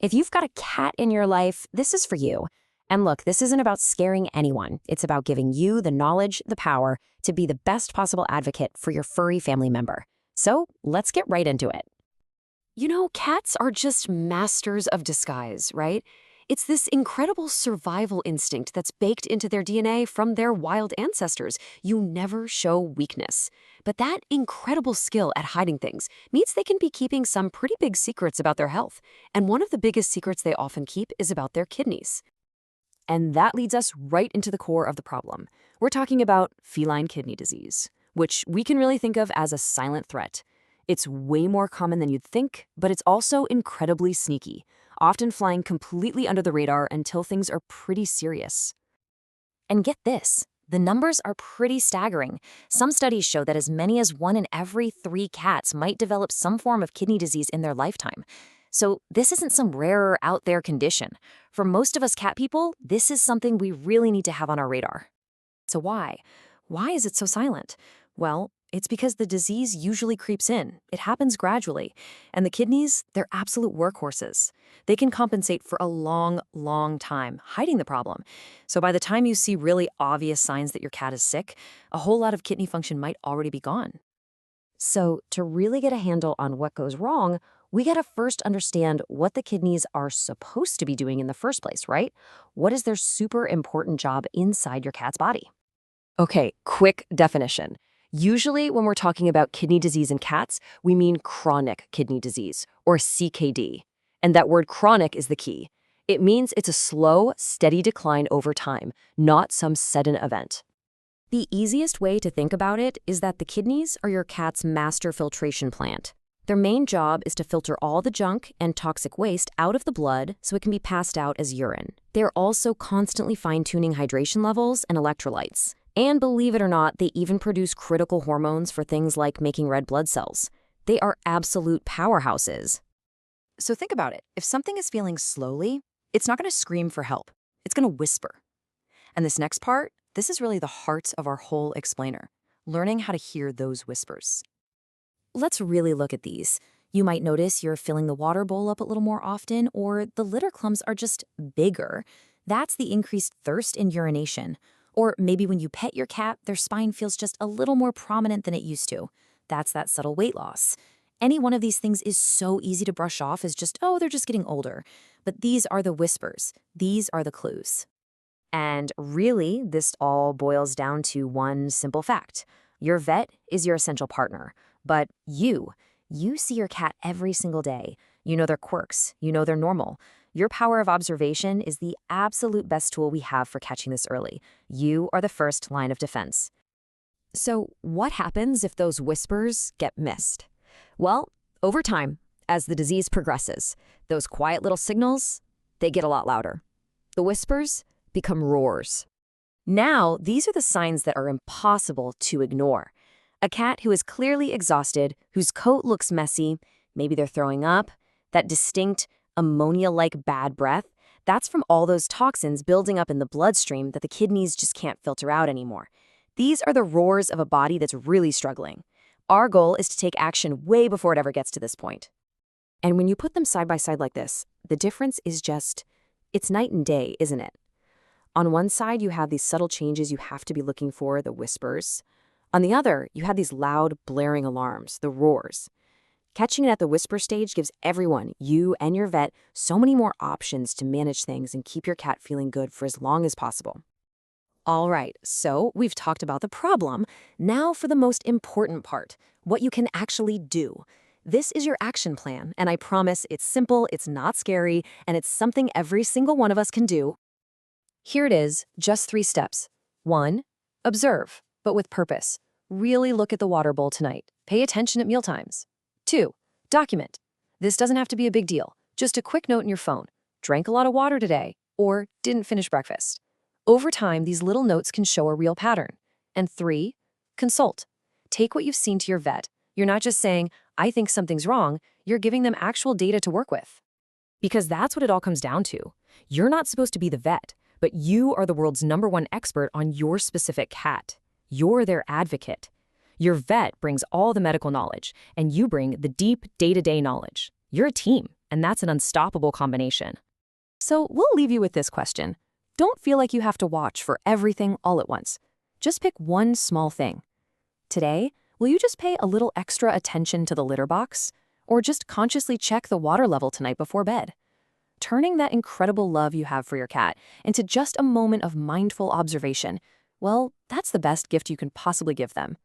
If you've got a cat in your life, this is for you. And look, this isn't about scaring anyone. It's about giving you the knowledge, the power to be the best possible advocate for your furry family member. So let's get right into it. You know, cats are just masters of disguise, right? It's this incredible survival instinct that's baked into their DNA from their wild ancestors. You never show weakness. But that incredible skill at hiding things means they can be keeping some pretty big secrets about their health. And one of the biggest secrets they often keep is about their kidneys. And that leads us right into the core of the problem. We're talking about feline kidney disease, which we can really think of as a silent threat. It's way more common than you'd think, but it's also incredibly sneaky, often flying completely under the radar until things are pretty serious. And get this, the numbers are pretty staggering. Some studies show that as many as 1 in every 3 cats might develop some form of kidney disease in their lifetime. So this isn't some rarer out there condition. For most of us cat people, this is something we really need to have on our radar. So why? Why is it so silent? Well, it's because the disease usually creeps in. It happens gradually. And the kidneys, they're absolute workhorses. They can compensate for a long, long time, hiding the problem. So by the time you see really obvious signs that your cat is sick, a whole lot of kidney function might already be gone. So to really get a handle on what goes wrong, we gotta first understand what the kidneys are supposed to be doing in the first place, right? What is their super important job inside your cat's body? Okay, quick definition. Usually when we're talking about kidney disease in cats, we mean chronic kidney disease, or CKD. And that word chronic is the key. It means it's a slow, steady decline over time, not some sudden event. The easiest way to think about it is that the kidneys are your cat's master filtration plant. Their main job is to filter all the junk and toxic waste out of the blood so it can be passed out as urine. They're also constantly fine-tuning hydration levels and electrolytes. And believe it or not, they even produce critical hormones for things like making red blood cells. They are absolute powerhouses. So think about it. If something is feeling slowly, it's not going to scream for help. It's going to whisper. And this next part, this is really the heart of our whole explainer, learning how to hear those whispers. Let's really look at these. You might notice you're filling the water bowl up a little more often, or the litter clumps are just bigger. That's the increased thirst and urination. Or maybe when you pet your cat, their spine feels just a little more prominent than it used to. That's that subtle weight loss. Any one of these things is so easy to brush off as just, oh, they're just getting older. But these are the whispers. These are the clues. And really, this all boils down to one simple fact. Your vet is your essential partner. But you see your cat every single day. You know their quirks. You know they're normal. Your power of observation is the absolute best tool we have for catching this early. You are the first line of defense. So what happens if those whispers get missed? Well, over time, as the disease progresses, those quiet little signals, they get a lot louder. The whispers become roars. Now, these are the signs that are impossible to ignore. A cat who is clearly exhausted, whose coat looks messy, maybe they're throwing up, that distinct ammonia-like bad breath, that's from all those toxins building up in the bloodstream that the kidneys just can't filter out anymore. These are the roars of a body that's really struggling. Our goal is to take action way before it ever gets to this point. And when you put them side by side like this, the difference is just, it's night and day, isn't it? On one side, you have these subtle changes you have to be looking for, the whispers. On the other, you have these loud, blaring alarms, the roars. Catching it at the whisper stage gives everyone, you and your vet, so many more options to manage things and keep your cat feeling good for as long as possible. All right, so we've talked about the problem. Now for the most important part, what you can actually do. This is your action plan, and I promise it's simple, it's not scary, and it's something every single one of us can do. Here it is, just 3 steps. 1, observe, but with purpose. Really look at the water bowl tonight. Pay attention at mealtimes. 2, document. This doesn't have to be a big deal. Just a quick note in your phone. Drank a lot of water today, or didn't finish breakfast. Over time, these little notes can show a real pattern. And 3, consult. Take what you've seen to your vet. You're not just saying, I think something's wrong. You're giving them actual data to work with. Because that's what it all comes down to. You're not supposed to be the vet, but you are the world's #1 expert on your specific cat. You're their advocate. Your vet brings all the medical knowledge, and you bring the deep day-to-day knowledge. You're a team. and that's an unstoppable combination. So we'll leave you with this question. Don't feel like you have to watch for everything all at once. Just pick one small thing. Today, will you just pay a little extra attention to the litter box? Or just consciously check the water level tonight before bed? Turning that incredible love you have for your cat into just a moment of mindful observation, well, that's the best gift you can possibly give them.